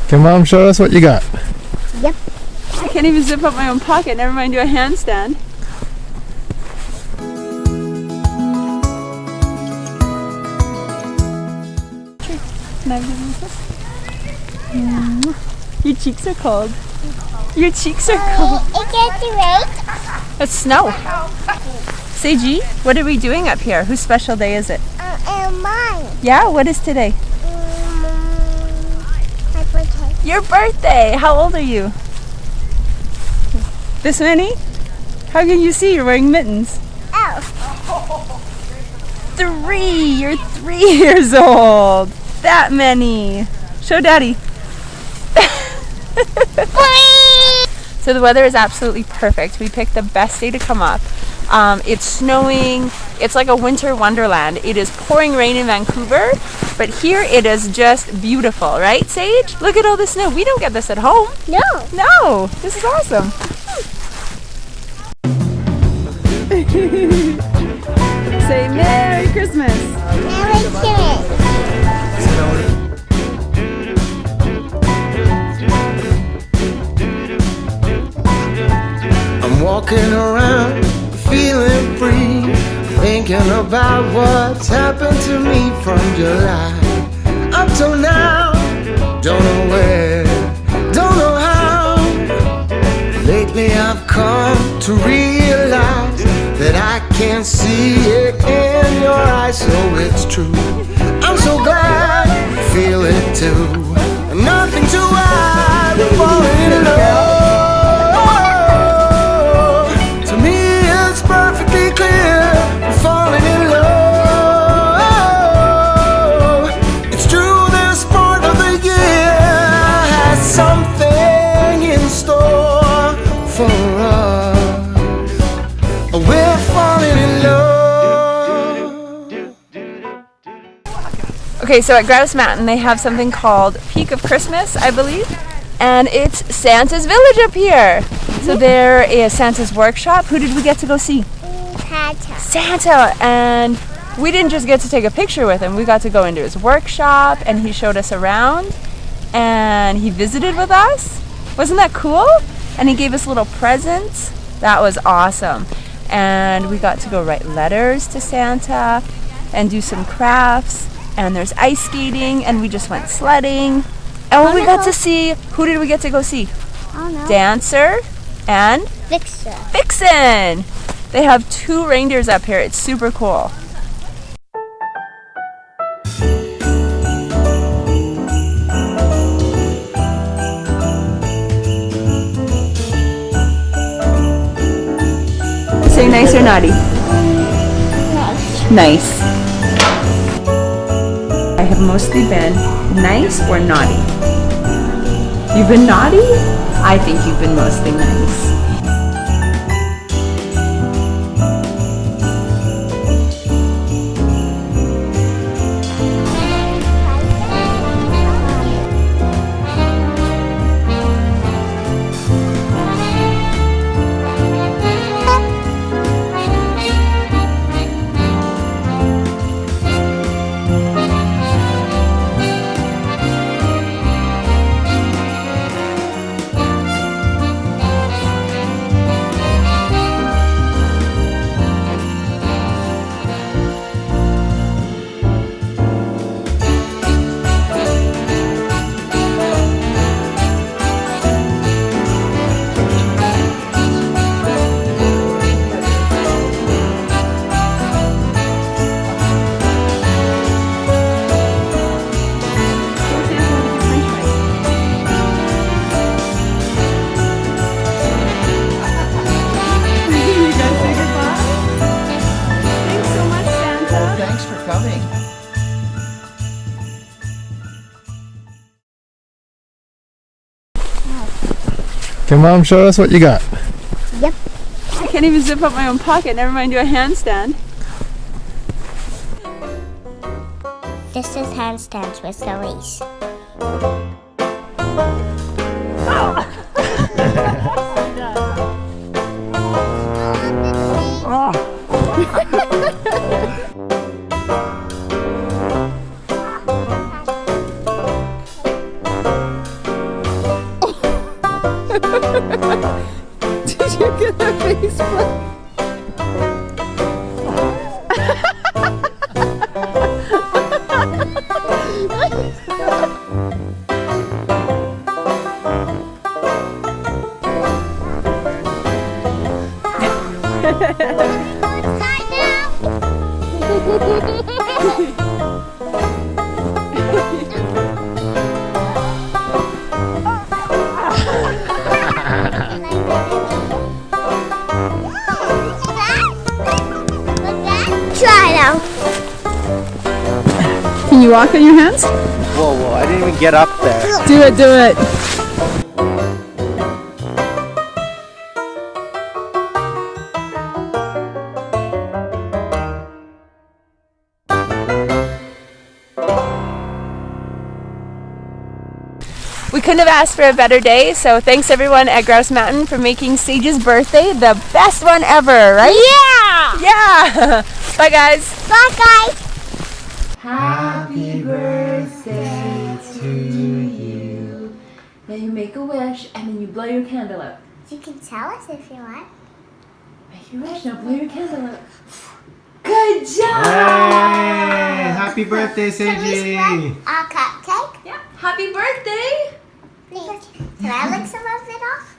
Can Mom show us what you got? Yep. I can't even zip up my own pocket, never mind do a handstand. Can I give you this? Your cheeks are cold. Your cheeks are cold. It gets rain. It's snow. Seiji, what are we doing up here? Whose special day is it? Mine. Yeah, what is today? My birthday. Your birthday! How old are you? This many? How can you see? You're wearing mittens. Oh. 3! You're 3 years old! That many! Show Daddy. So the weather is absolutely perfect. We picked the best day to come up. It's snowing. It's like a winter wonderland. It is pouring rain in Vancouver, but here it is just beautiful, right, Sage? Look at all the snow. We don't get this at home. No. No, this is awesome. Say Merry Christmas. Merry Christmas. I'm walking around feeling free, thinking about what's happened to me from July up till now. Don't know where, don't know how. Lately I've come to realize that I can see it in your eyes, so it's true. I'm so glad you feel it too. Nothing to hide, we're falling in love. Okay, so at Grouse Mountain they have something called Peak of Christmas, I believe, and it's Santa's village up here. So there is Santa's workshop. Who did we get to go see? Santa, and we didn't just get to take a picture with him. We got to go into his workshop, and he showed us around, and he visited with us. Wasn't that cool? And he gave us little presents. That was awesome. And we got to go write letters to Santa and do some crafts. And there's ice skating, and we just went sledding. And we got to see, who did we get to go see? Oh no. Dancer and Vixen. They have 2 reindeers up here. It's super cool. Say nice or naughty? Nice. I have mostly been nice or naughty. You've been naughty? I think you've been mostly nice. Can Mom show us what you got? Yep. I can't even zip up my own pocket, never mind do a handstand. This is handstands with Elise. Did you get that face flip? Try now. Can you walk on your hands? Whoa, whoa, I didn't even get up there. Do it, do it. We couldn't have asked for a better day, so thanks everyone at Grouse Mountain for making Sage's birthday the best one ever, right? Yeah. Yeah! Bye guys! Bye, guys. Happy birthday to you. Now you make a wish and then you blow your candle out. You can tell us if you want. Make your wish, now blow your candle out. Good job! Hey! Happy birthday, Seiji! A cupcake. Yeah. Happy birthday! Please. Can I lick some of it off?